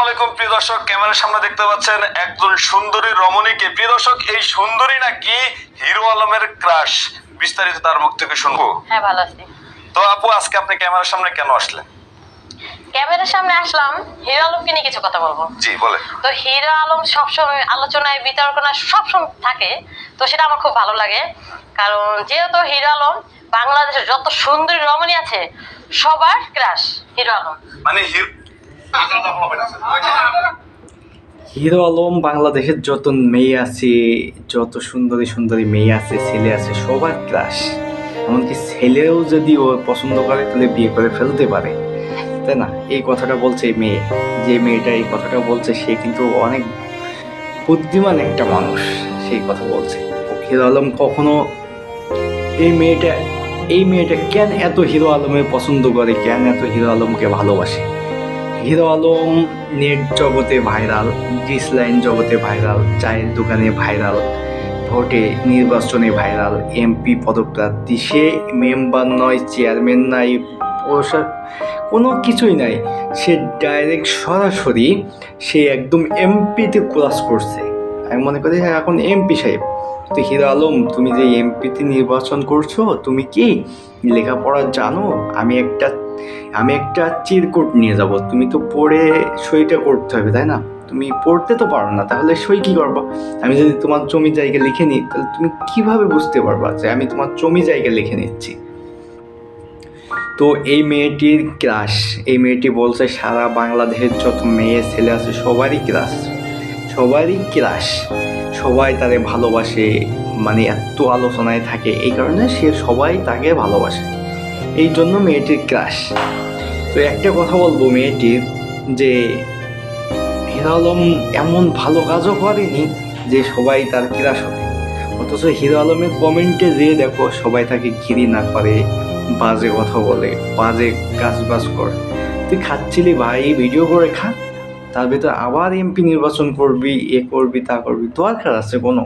আলাইকুম প্রিয় দর্শক, ক্যামেরার সামনে দেখতে পাচ্ছেন একজন সুন্দরী রমণীকে। প্রিয় দর্শক, এই সুন্দরী নাকি হিরো আলমের ক্রাশ। বিস্তারিত তার মুখ থেকে শুনবো। হ্যাঁ, ভালো আছি। তো আপু, আজকে আপনি ক্যামেরার সামনে কেন আসলেন? ক্যামেরার সামনে আসলাম হিরো আলমকে নিয়ে কিছু কথা বলবো। জি বলেন। তো হিরো আলম সবসময় আলোচনায় বিতর্কনা সবসময় থাকে, তো সেটা আমার খুব ভালো লাগে। কারণ যেহেতু হিরো আলম বাংলাদেশের যত সুন্দরী রমণী আছে সবার ক্রাশ হিরো আলম। মানে হিরো আলম বাংলাদেশের যত মেয়ে আছে, যত সুন্দরী সুন্দরী মেয়ে আছে, ছেলে আছে, সবার ক্রাশ। এমনকি ছেলেও যদি ও পছন্দ করে তাহলে বিয়ে করে ফেলতে পারে, তাই না? এই কথাটা বলছে মেয়ে, যে মেয়েটা এই কথাটা বলছে সে কিন্তু অনেক বুদ্ধিমান একটা মানুষ, সেই কথা বলছে। হিরো আলম কখনো এই মেয়েটা কেন এত হিরো আলমের পছন্দ করে, কেন এত হিরো আলমকে ভালোবাসে? হিরো আলম নেট জগতে ভাইরাল, ডিসলাইন জগতে ভাইরাল, চায়ের দোকানে ভাইরাল, ভোটে নির্বাচনে ভাইরাল, এমপি পদপ্রার্থী। সে মেম্বার নয়, চেয়ারম্যান নাই, কোনো কিছুই নাই, সে ডাইরেক্ট সরাসরি সে একদম এমপিতে ক্রস করছে। আমি মনে করি হ্যাঁ, এখন এমপি সাহেব। তো হিরো আলম, তুমি যে এমপিতে নির্বাচন করছো, তুমি কি লেখাপড়া জানো? আমি একটা চিরকুট নিয়ে যাব, তুমি তো পড়ে সইটা করতে হবে, তাই না? তুমি পড়তে তো পারো না, তাহলে সই কি করবা? আমি যদি তোমার জমি জায়গা লিখে নিই, তাহলে তুমি কিভাবে বুঝতে পারবা যে আমি তোমার জমি জায়গা লিখে নিচ্ছি? তো এই মেয়েটির ক্রাশ, এই মেয়েটি বলছে সারা বাংলাদেশের যত মেয়ে ছেলে আছে সবারই ক্রাশ, সবাই তারে ভালোবাসে, মানে এত আলোচনায় থাকে, এই কারণে সবাই তাকে ভালোবাসে, এই জন্য মেয়েটির ক্রাশ। তো একটা কথা বলবো মেয়েটির, যে হিরো আলম এমন ভালো কাজও করেনি যে সবাই তার ক্রাশ হবে, অথচ হিরো আলমের কমেন্টে যেয়ে দেখো সবাই তাকে ঘৃণা করে, বাজে কথা বলে, বাজে কাজবাজ করে। তুই খাচ্ছিলি ভাই, ভিডিও করে খা, তার ভিতরে আবার এমপি নির্বাচন করবি, এ করবি তা করবি, দরকার আছে কোনো?